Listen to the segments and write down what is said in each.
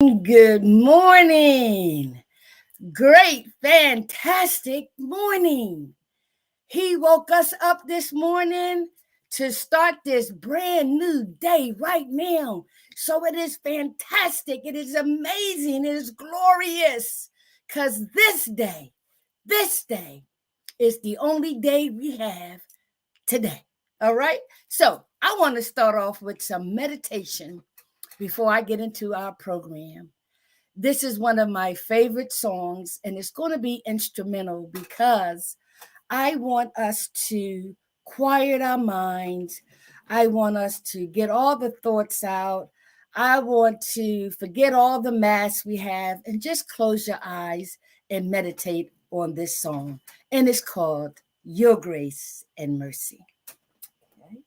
Good morning. Great, fantastic morning. He woke us up this morning to start this brand new day right now. So it is fantastic. It is amazing. It is glorious. Because this day is the only day we have today. All right. So I want to start off with some meditation before I get into our program. This is one of my favorite songs, and it's going to be instrumental because I want us to quiet our minds. I want us to get all the thoughts out. I want to forget all the masks we have and just close your eyes and meditate on this song. And it's called Your Grace and Mercy. Okay.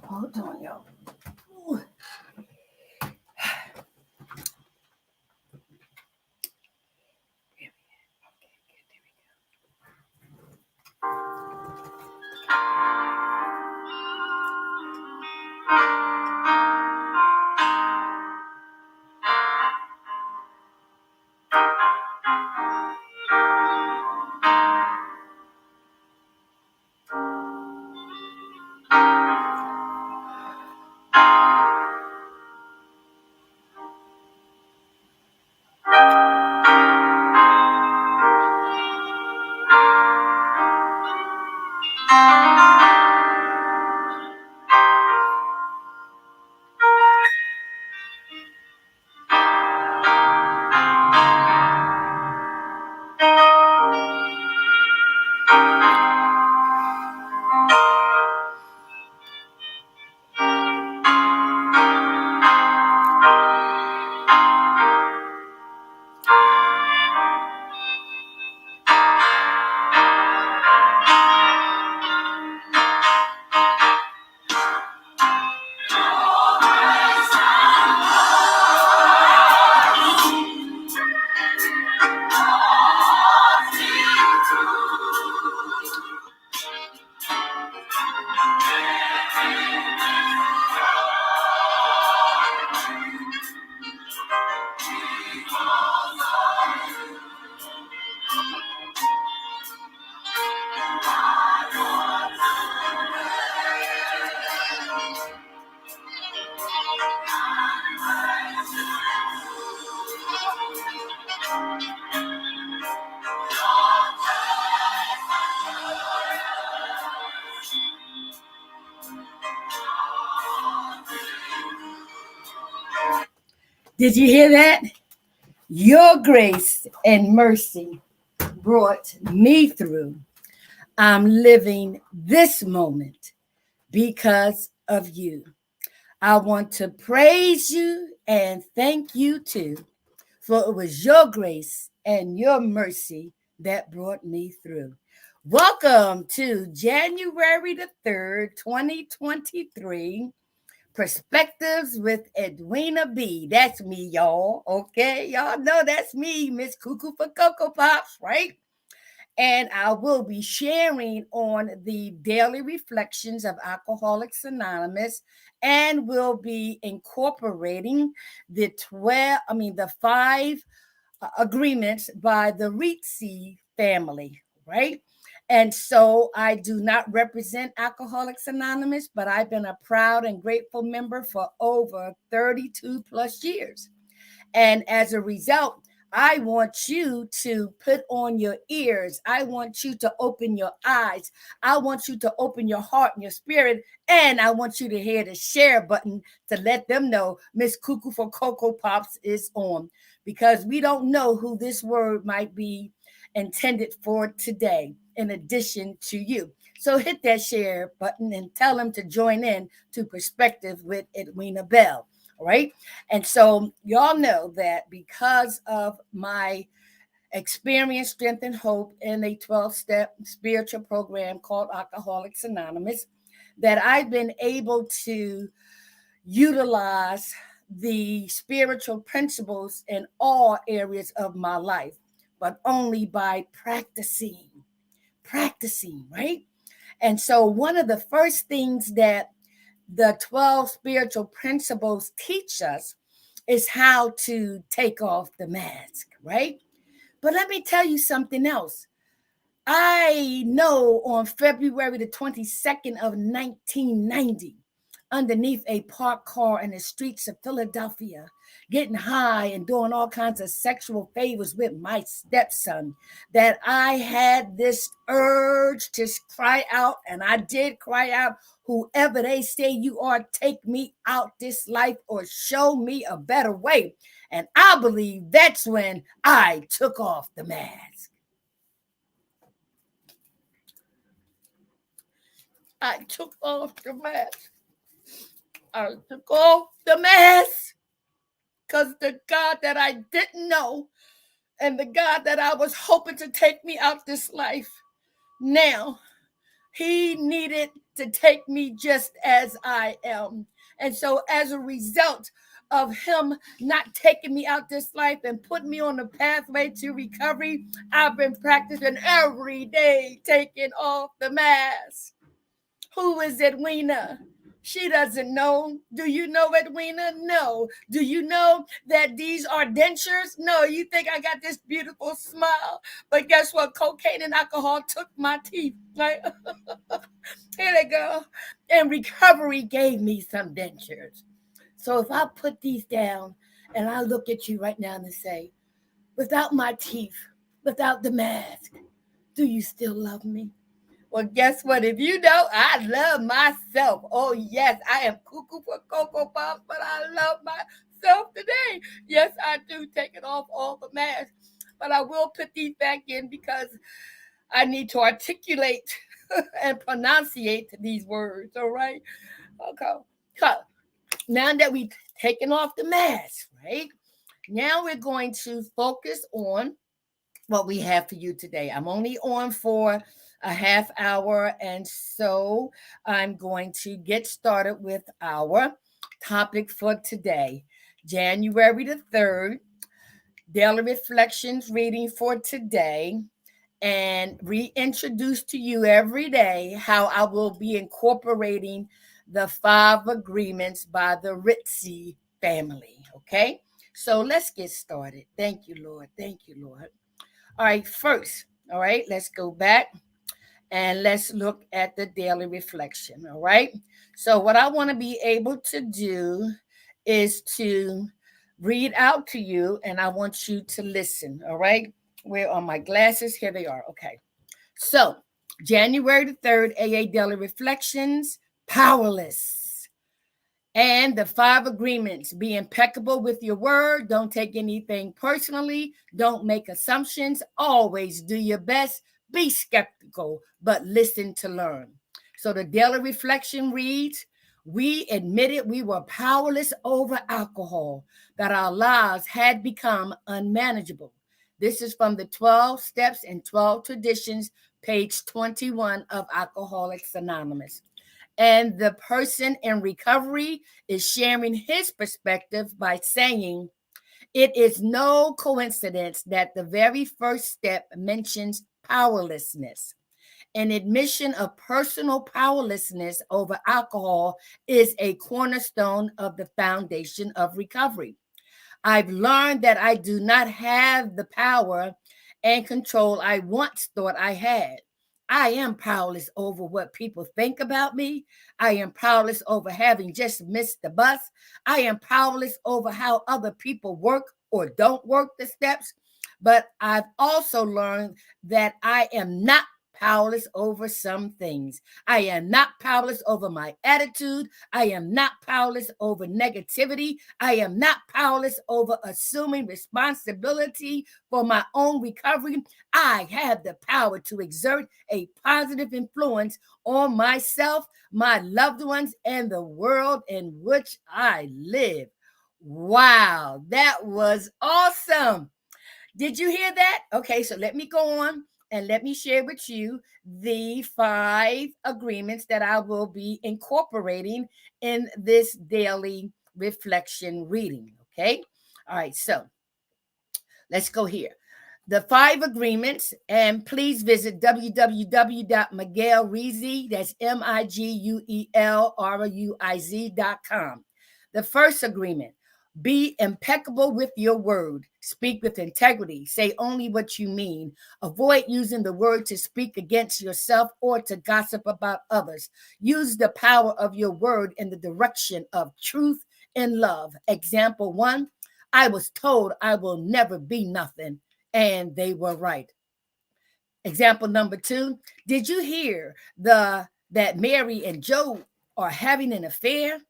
Hold on, y'all. Ooh. Did you hear that? Your grace and mercy brought me through. I'm living this moment because of you. I want to praise you and thank you too, for it was your grace and your mercy that brought me through. Welcome to January the 3rd, 2023. Perspectives with Edwina B. That's me, y'all. Okay, y'all know that's me, Miss Cuckoo for Cocoa Pops, right? And I will be sharing on the daily reflections of Alcoholics Anonymous, and will be incorporating the five agreements by the Ruiz family, right? And so I do not represent Alcoholics Anonymous, but I've been a proud and grateful member for over 32 plus years. And as a result, I want you to put on your ears. I want you to open your eyes. I want you to open your heart and your spirit. And I want you to hit the share button to let them know Miss Cuckoo for Cocoa Pops is on. Because we don't know who this word might be intended for today, in addition to you. So hit that share button and tell them to join in to Perspective with Edwina Bell. All right. And so y'all know that because of my experience, strength, and hope in a 12-step spiritual program called Alcoholics Anonymous, that I've been able to utilize the spiritual principles in all areas of my life, but only by practicing, right? And so one of the first things that the 12 spiritual principles teach us is how to take off the mask, right? But let me tell you something else. I know on February the 22nd of 1990, underneath a parked car in the streets of Philadelphia, getting high and doing all kinds of sexual favors with my stepson, that I had this urge to cry out, and I did cry out, whoever they say you are, take me out this life or show me a better way. And I believe that's when I took off the mask. I took off the mask. I took off the mask because the God that I didn't know and the God that I was hoping to take me out this life, now he needed to take me just as I am. And so as a result of him not taking me out this life and putting me on the pathway to recovery, I've been practicing every day taking off the mask. Who is Edwina? She doesn't know. Do you know Edwina? No. Do you know that these are dentures? No. You think I got this beautiful smile, but guess what? Cocaine and alcohol took my teeth. Right? Here they go. And recovery gave me some dentures. So if I put these down and I look at you right now and say, without my teeth, without the mask, do you still love me? Well, guess what? If you know, I love myself. Oh, yes, I am cuckoo for Cocoa Pops, but I love myself today. Yes, I do take it off all the masks, but I will put these back in because I need to articulate and pronunciate these words, all right? Okay. So now that we've taken off the mask, right? Now we're going to focus on what we have for you today. I'm only on for a half hour, and so I'm going to get started with our topic for today. January the 3rd, daily reflections reading for today, and reintroduce to you every day how I will be incorporating the 5 agreements by the Ruiz family. Okay, so let's get started. Thank you, Lord. Thank you, Lord. All right, first, all right, let's go back and let's look at the daily reflection. All right. So, what I want to be able to do is to read out to you, and I want you to listen. All right. Where are my glasses? Here they are. Okay. So, January the 3rd, AA Daily Reflections, powerless. And the 5 agreements: be impeccable with your word. Don't take anything personally. Don't make assumptions. Always do your best. Be skeptical, but listen to learn. So the daily reflection reads: we admitted we were powerless over alcohol, that our lives had become unmanageable. This is from the 12 Steps and 12 Traditions, page 21 of Alcoholics Anonymous. And the person in recovery is sharing his perspective by saying, it is no coincidence that the very first step mentions powerlessness. An admission of personal powerlessness over alcohol is a cornerstone of the foundation of recovery. I've learned that I do not have the power and control I once thought I had. I am powerless over what people think about me. I am powerless over having just missed the bus. I am powerless over how other people work or don't work the steps. But I've also learned that I am not powerless over some things. I am not powerless over my attitude. I am not powerless over negativity. I am not powerless over assuming responsibility for my own recovery. I have the power to exert a positive influence on myself, my loved ones, and the world in which I live. Wow, that was awesome. Did you hear that? Okay, so let me go on and let me share with you the 5 agreements that I will be incorporating in this daily reflection reading. Okay, all right, so let's go here. the 5 agreements, and please visit www.miguelruiz, that's MIGUELRUIZ.com. The first agreement: be impeccable with your word. Speak with integrity. Say only what you mean. Avoid using the word to speak against yourself or to gossip about others. Use the power of your word in the direction of truth and love. Example 1: I was told I will never be nothing, and they were right. Example number 2: did you hear that Mary and Joe are having an affair?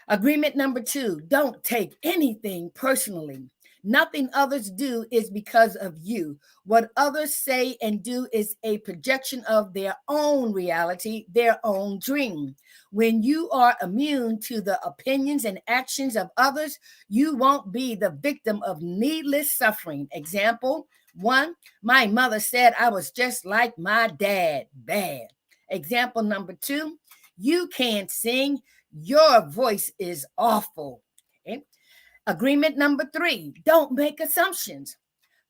Agreement number 2: don't take anything personally. Nothing others do is because of you. What others say and do is a projection of their own reality, their own dream. When you are immune to the opinions and actions of others, you won't be the victim of needless suffering. Example 1: my mother said I was just like my dad. Bad. Example number 2: you can't sing. Your voice is awful. Okay? Agreement number 3: don't make assumptions.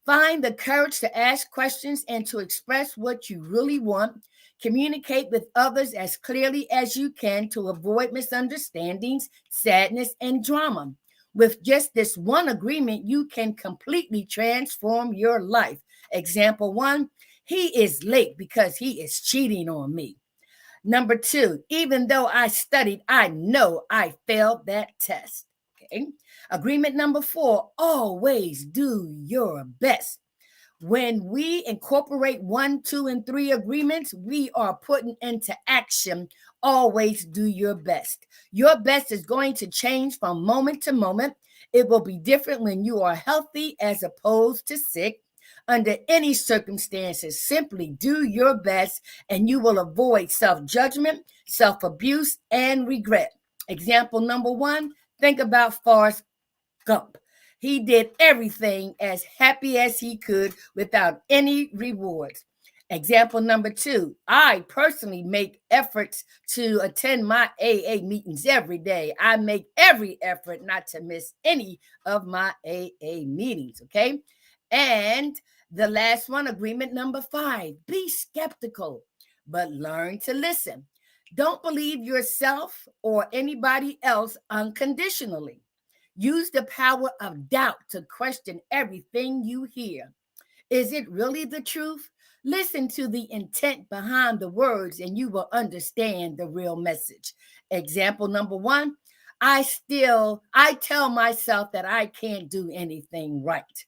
Find the courage to ask questions and to express what you really want. Communicate with others as clearly as you can to avoid misunderstandings, sadness, and drama. With just this one agreement, you can completely transform your life. Example 1: he is late because he is cheating on me. Number 2: even though I studied, I know I failed that test. Okay. Agreement number 4: always do your best. When we incorporate 1, 2, and 3 agreements, we are putting into action always do your best. Your best is going to change from moment to moment. It will be different when you are healthy as opposed to sick. Under any circumstances, simply do your best and you will avoid self-judgment, self-abuse, and regret. Example number 1: think about Forrest Gump. He did everything as happy as he could without any rewards. Example number 2: I personally make efforts to attend my AA meetings every day. I make every effort not to miss any of my AA meetings. Okay. And the last one, agreement number 5: be skeptical, but learn to listen. Don't believe yourself or anybody else unconditionally. Use the power of doubt to question everything you hear. Is it really the truth? Listen to the intent behind the words and you will understand the real message. Example number 1: I tell myself that I can't do anything right.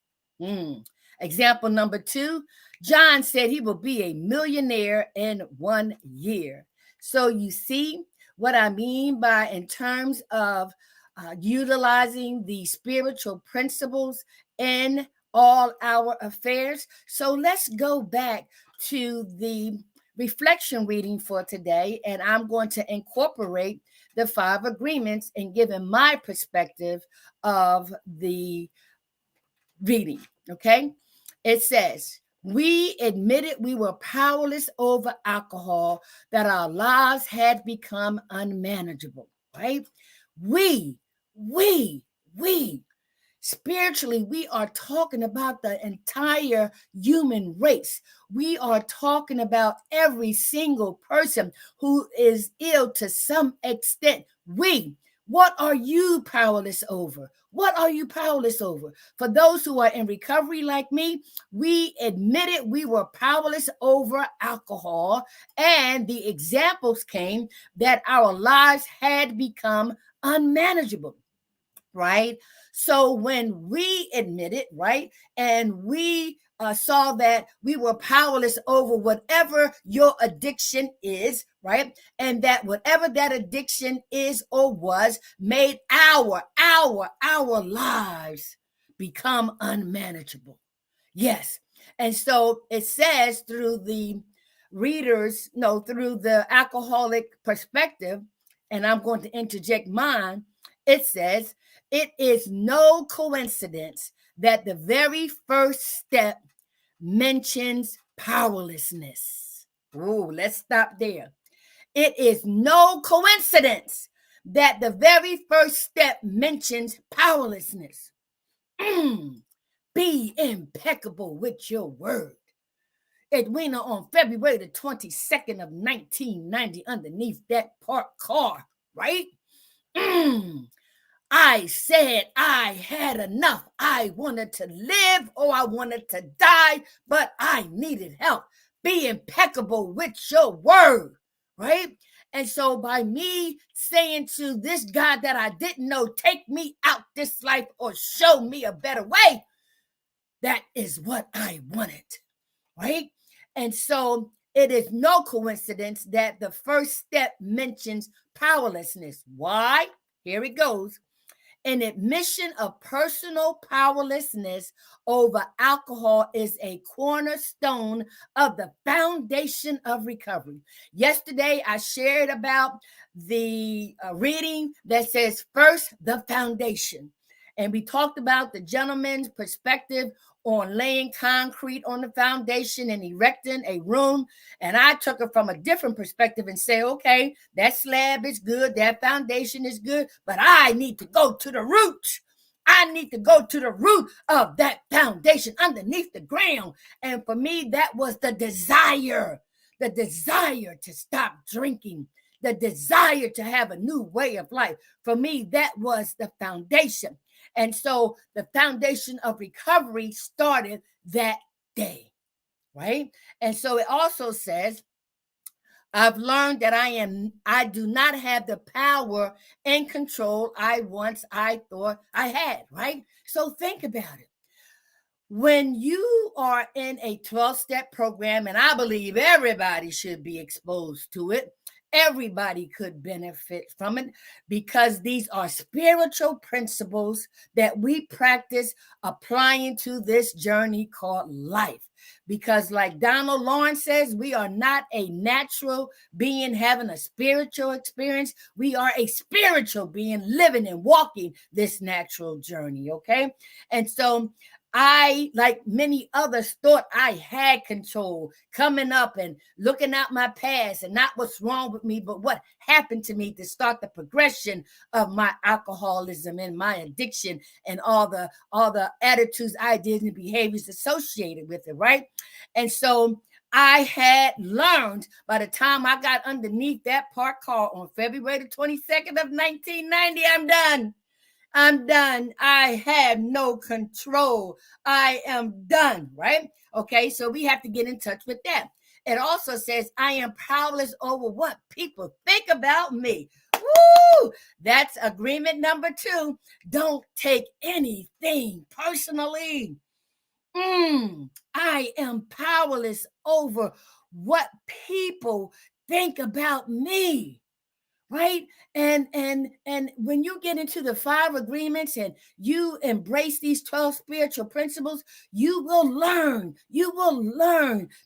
Example number 2: John said he will be a millionaire in 1 year. So you see what I mean by in terms of utilizing the spiritual principles in all our affairs. So let's go back to the reflection reading for today, and I'm going to incorporate the 5 agreements and give in my perspective of the reading. Okay. It says, we admitted we were powerless over alcohol, that our lives had become unmanageable, right? We, we, we. Spiritually, we are talking about the entire human race. We are talking about every single person who is ill to some extent. What are you powerless over? What are you powerless over? For those who are in recovery like me, we admitted we were powerless over alcohol, and the examples came that our lives had become unmanageable. Right? So when we admitted, right, and we saw that we were powerless over whatever your addiction is, right, and that whatever that addiction is or was made our lives become unmanageable. Yes. And so it says through the readers, no, through the alcoholic perspective, and I'm going to interject mine. It says, it is no coincidence that the very first step mentions powerlessness. Oh, let's stop there. It is no coincidence that the very first step mentions powerlessness. Be impeccable with your word. Edwina, on February the 22nd of 1990, underneath that parked car, right? I said I had enough. I wanted to live or I wanted to die, but I needed help. Be impeccable with your word, right? And so by me saying to this God that I didn't know, take me out this life or show me a better way, that is what I wanted, right? And so it is no coincidence that the first step mentions powerlessness. Why? Here it goes. An admission of personal powerlessness over alcohol is a cornerstone of the foundation of recovery. Yesterday, I shared about the reading that says, first, the foundation. And we talked about the gentleman's perspective on laying concrete on the foundation and erecting a room. And I took it from a different perspective and say, okay, that slab is good, that foundation is good, but I need to go to the roots. I need to go to the root of that foundation underneath the ground. And for me, that was the desire to stop drinking, the desire to have a new way of life. For me, that was the foundation. And so the foundation of recovery started that day, right? And so it also says, I've learned that I do not have the power and control I thought I had, right? So think about it. When you are in a 12-step program, and I believe everybody should be exposed to it, everybody could benefit from it because these are spiritual principles that we practice applying to this journey called life. Because like Donald Lawrence says, we are not a natural being having a spiritual experience. We are a spiritual being living and walking this natural journey, okay? And so I, like many others, thought I had control coming up and looking at my past and not what's wrong with me, but what happened to me to start the progression of my alcoholism and my addiction and all the attitudes, ideas, and behaviors associated with it, right? And so I had learned by the time I got underneath that parked car on February the 22nd of 1990, I'm done. I have no control. I am done, right? Okay, so we have to get in touch with that. It also says, I am powerless over what people think about me. Woo! That's agreement number 2. Don't take anything personally. I am powerless over what people think about me. Right? And when you get into the 5 agreements and you embrace these 12 spiritual principles, you will learn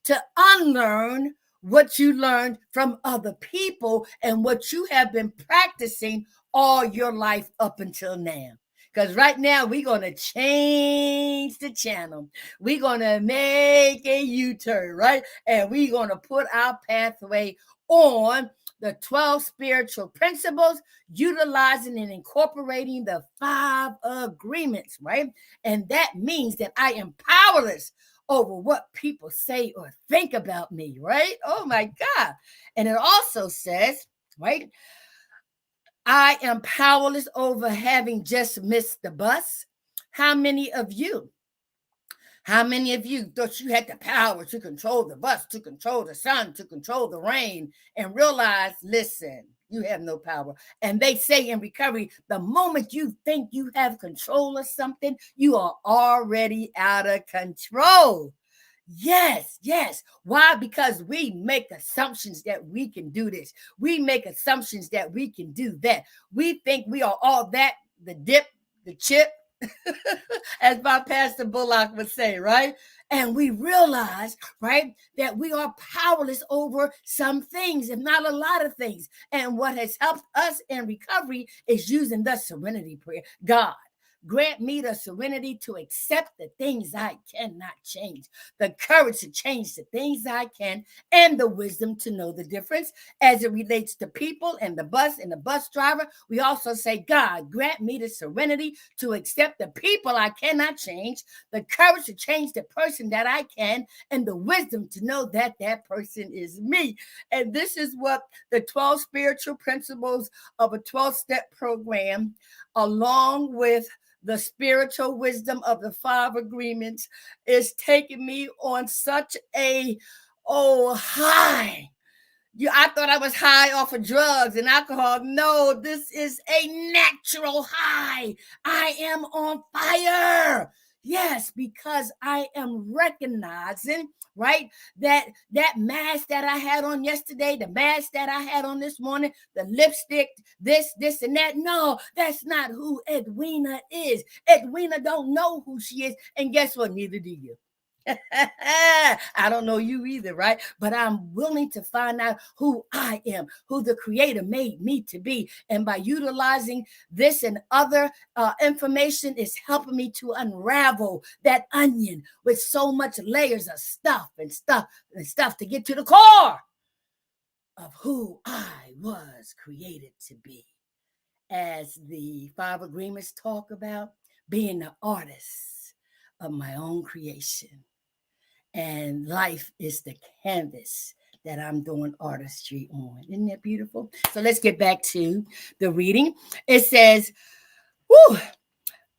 to unlearn what you learned from other people and what you have been practicing all your life up until now. Because right now we're going to change the channel. We're going to make a U-turn, right? And we're going to put our pathway on the 12 spiritual principles, utilizing and incorporating the 5 agreements, right? And that means that I am powerless over what people say or think about me, right? Oh my God. And it also says, right, I am powerless over having just missed the bus. How many of you thought you had the power to control the bus, to control the sun, to control the rain, and realize, listen, you have no power? And they say in recovery, the moment you think you have control of something, you are already out of control. Yes. Why? Because we make assumptions that we can do this. We make assumptions that we can do that. We think we are all that, the dip, the chip, as my Pastor Bullock would say, right? And we realize, right, that we are powerless over some things, if not a lot of things. And what has helped us in recovery is using the serenity prayer. grant me the serenity to accept the things I cannot change, the courage to change the things I can, and the wisdom to know the difference as it relates to people and the bus driver. We also say, God, grant me the serenity to accept the people I cannot change, the courage to change the person that I can, and the wisdom to know that that person is me. And this is what the 12 spiritual principles of a 12-step program, along with the spiritual wisdom of the 5 agreements, is taking me on such a high. I thought I was high off of drugs and alcohol. No, this is a natural high. I am on fire. Yes, because I am recognizing, right, that mask that I had on yesterday, the mask that I had on this morning, the lipstick, this, and that. No, that's not who Edwina is. Edwina don't know who she is. And guess what? Neither do you. I don't know you either, right? But I'm willing to find out who I am, who the Creator made me to be. And by utilizing this and other information is helping me to unravel that onion with so much layers of stuff to get to the core of who I was created to be. As the 5 agreements talk about, being the artist of my own creation. And life is the canvas that I'm doing artistry on. Isn't that beautiful? So let's get back to the reading. It says, but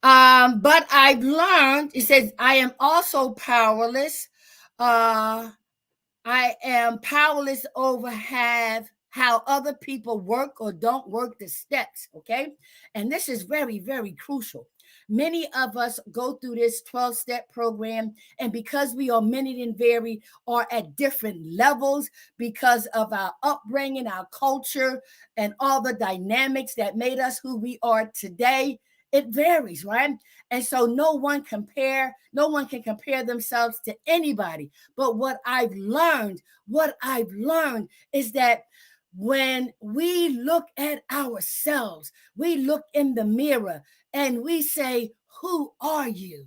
I've learned, it says, I am also powerless. I am powerless over how other people work or don't work the steps, okay? And this is very, very crucial. Many of us go through this 12-step program, and because we are many and varied, are at different levels because of our upbringing, our culture, and all the dynamics that made us who we are today. It varies, right? And so no one can compare themselves to anybody. But what I've learned is that when we look at ourselves, we look in the mirror and we say, who are you?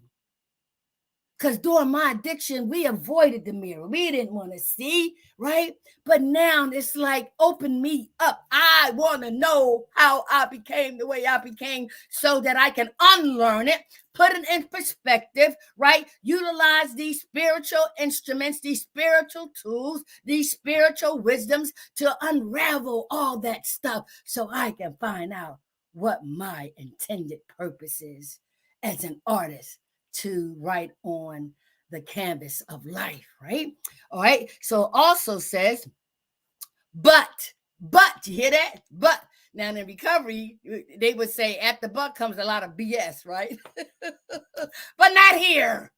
Because during my addiction, we avoided the mirror. We didn't want to see, right? But now it's like, open me up. I want to know how I became the way I became so that I can unlearn it, put it in perspective, right? Utilize these spiritual instruments, these spiritual tools, these spiritual wisdoms to unravel all that stuff so I can find out what my intended purpose is as an artist to write on the canvas of life, right? All right. So also says, but, you hear that? But now in recovery, they would say at the but comes a lot of BS, right? But not here.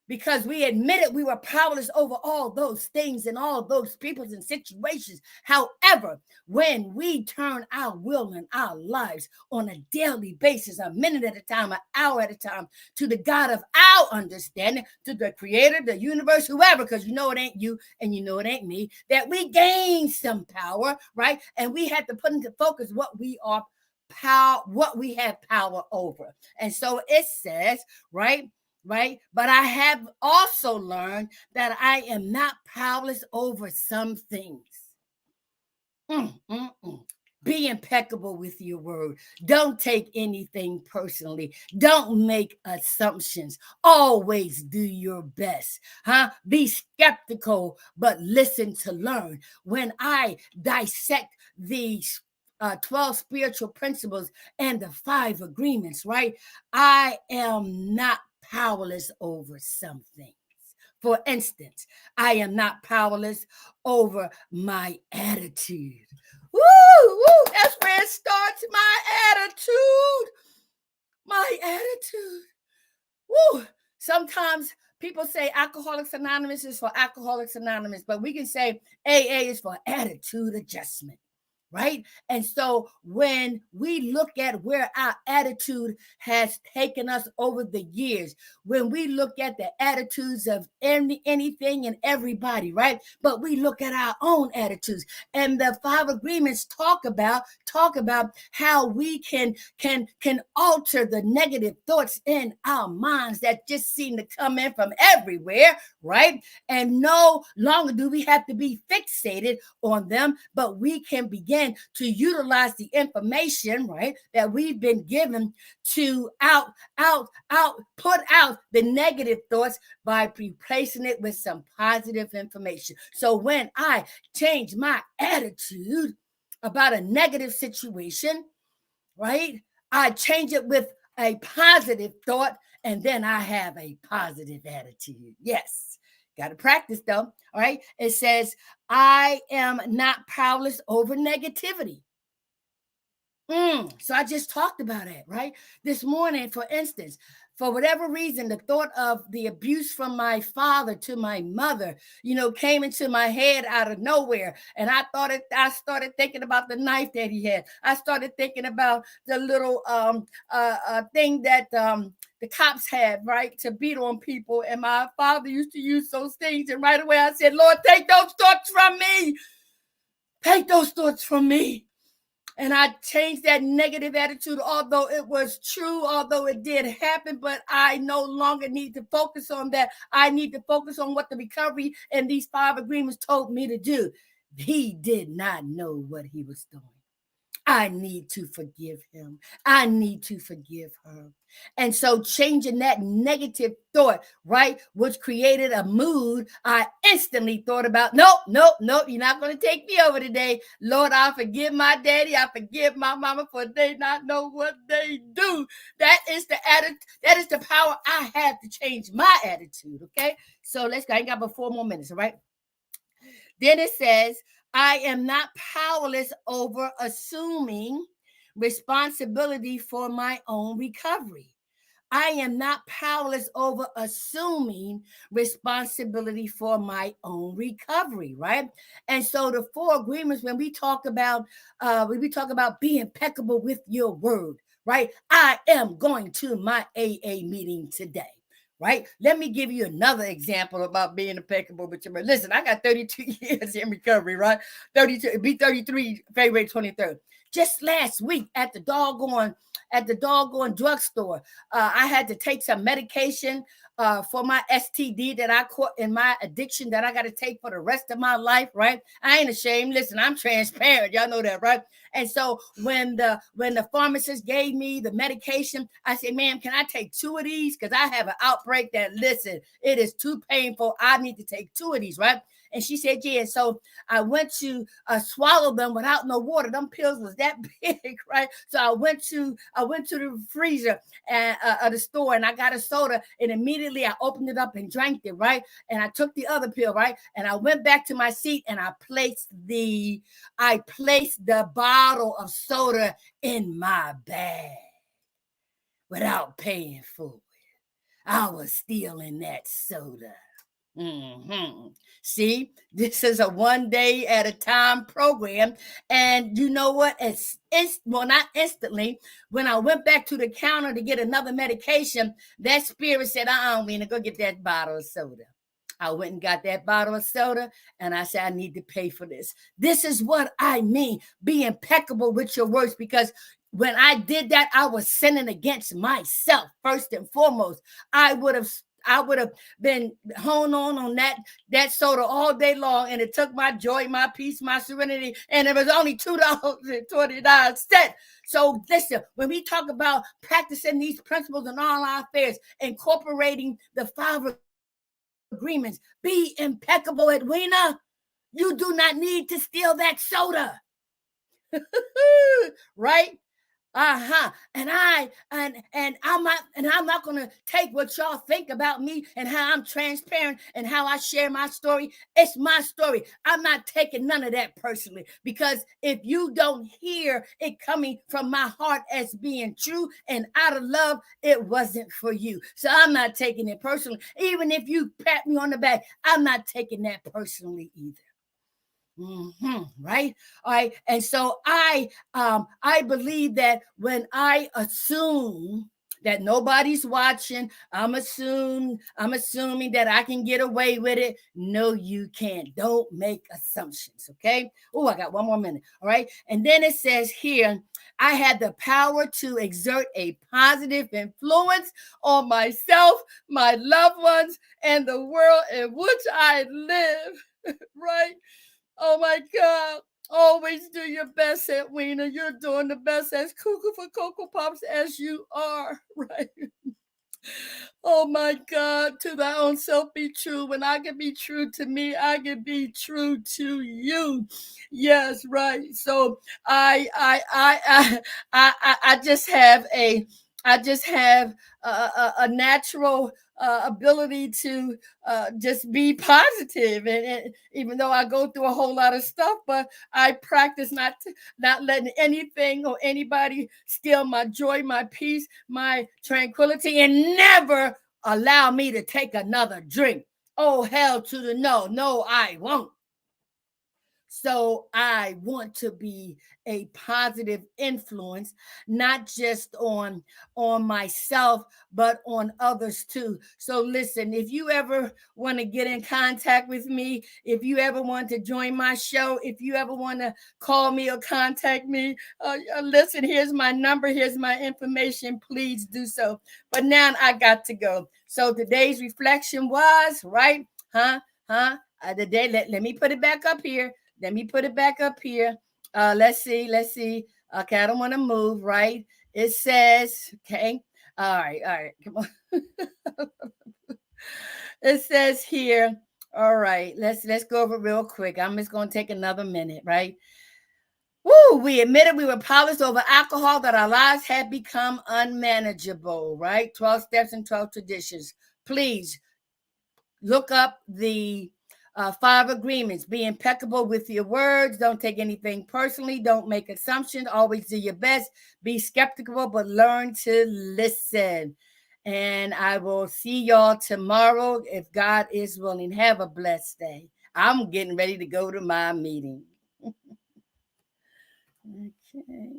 Because we admitted we were powerless over all those things and all those peoples and situations. However, when we turn our will and our lives on a daily basis, a minute at a time, an hour at a time, to the God of our understanding, to the Creator, the universe, whoever, because you know it ain't you and you know it ain't me, that we gain some power, right? And we have to put into focus what we are what we have power over. And so it says, right? But I have also learned that I am not powerless over some things. Be impeccable with your word. Don't take anything personally. Don't make assumptions. Always do your best. Be skeptical, but listen to learn. When I dissect these 12 spiritual principles and the 5 agreements, right? I am not powerless over some things. For instance, I am not powerless over my attitude. Woo! That's where it starts. My attitude. Woo! Sometimes people say Alcoholics Anonymous is for Alcoholics Anonymous, but we can say AA is for attitude adjustment. right? And so when we look at where our attitude has taken us over the years, when we look at the attitudes of anything and everybody, right? But we look at our own attitudes, and the five agreements talk about how we can alter the negative thoughts in our minds that just seem to come in from everywhere, right? And no longer do we have to be fixated on them, but we can begin to utilize the information, right, that we've been given to put out the negative thoughts by replacing it with some positive information. So when I change my attitude about a negative situation, right, I change it with a positive thought, and then I have a positive attitude. Yes. Got to practice though. All right. It says, I am not powerless over negativity. So I just talked about it, right? This morning, for instance, for whatever reason, the thought of the abuse from my father to my mother, came into my head out of nowhere. And I started thinking about the knife that he had. I started thinking about the little thing that the cops had, right, to beat on people. And my father used to use those things. And right away I said, Lord, take those thoughts from me. Take those thoughts from me. And I changed that negative attitude, although it was true, although it did happen, but I no longer need to focus on that. I need to focus on what the recovery and these five agreements told me to do. He did not know what he was doing. I need to forgive him. I need to forgive her. And so changing that negative thought, right, which created a mood, I instantly thought about, nope, you're not going to take me over today. Lord, I forgive my daddy. I forgive my mama, for they not know what they do. That is the attitude. That is the power I have to change my attitude, okay? So let's go. I got about 4 more minutes, all right? Then it says, I am not powerless over assuming responsibility for my own recovery. I am not powerless over assuming responsibility for my own recovery, right? And so the four agreements, when we talk about being impeccable with your word, right? I am going to my AA meeting today. Right? Let me give you another example about being impeccable with your word. Listen, I got 32 years in recovery, right? 32, be 33 February 23rd. Just last week at the doggone drugstore, I had to take some medication for my STD that I caught in my addiction that I got to take for the rest of my life, right? I ain't ashamed. Listen, I'm transparent. Y'all know that, right? And so when the pharmacist gave me the medication, I said, ma'am, can I take 2 of these? Because I have an outbreak that, listen, it is too painful. I need to take 2 of these, right? And she said, yeah. So I went to swallow them without no water. Them pills was that big, right? So I went to the freezer of the store, and I got a soda, and immediately I opened it up and drank it, right? And I took the other pill, right? And I went back to my seat, and I placed the bottle of soda in my bag without paying for it. I was stealing that soda. See, this is a 1 day at a time program. And you know what? Not instantly. When I went back to the counter to get another medication, that spirit said, Rena, go get that bottle of soda. I went and got that bottle of soda, and I said, I need to pay for this. This is what I mean. Be impeccable with your words, because when I did that, I was sinning against myself first and foremost. I would have been honed on that soda all day long, and it took my joy, my peace, my serenity, and it was only $2.29. So listen, when we talk about practicing these principles in all our affairs, incorporating the five agreements, be impeccable, Edwina. You do not need to steal that soda. Right? And I'm not gonna take what y'all think about me and how I'm transparent and how I share my story. It's my story. I'm not taking none of that personally, because if you don't hear it coming from my heart as being true and out of love, it wasn't for you. So I'm not taking it personally. Even if you pat me on the back, I'm not taking that personally either. Right. All right. And so I believe that when I assume that nobody's watching, I'm assuming that I can get away with it. No, you can't. Don't make assumptions. Okay. Oh, I got one more minute. All right. And then it says here, I had the power to exert a positive influence on myself, my loved ones, and the world in which I live. Right. Oh my God. Always do your best, Edwina. You're doing the best as cuckoo for Cocoa Pops as you are, right? Oh my God, to thy own self be true. When I can be true to me, I can be true to you. Yes, right. So I just have a natural ability to just be positive, and even though I go through a whole lot of stuff, but I practice not letting anything or anybody steal my joy, my peace, my tranquility, and never allow me to take another drink. Oh, hell to the no. No, I won't. So I want to be a positive influence, not just on myself, but on others too. So listen, if you ever want to get in contact with me, if you ever want to join my show, if you ever want to call me or contact me, listen, here's my number, here's my information. Please do so. But now I got to go. So today's reflection was, right? The day, let me put it back up here. Let me put it back up here. Let's see. Let's see. Okay, I don't want to move, right? It says, okay. All right, all right. Come on. It says here, all right, let's go over real quick. I'm just gonna take another minute, right? Woo, we admitted we were powerless over alcohol, that our lives had become unmanageable, right? 12 steps and 12 traditions. Please look up the 5 agreements. Be impeccable with your words. Don't take anything personally. Don't make assumptions. Always do your best. Be skeptical, but learn to listen. And I will see y'all tomorrow if God is willing. Have a blessed day. I'm getting ready to go to my meeting. Okay.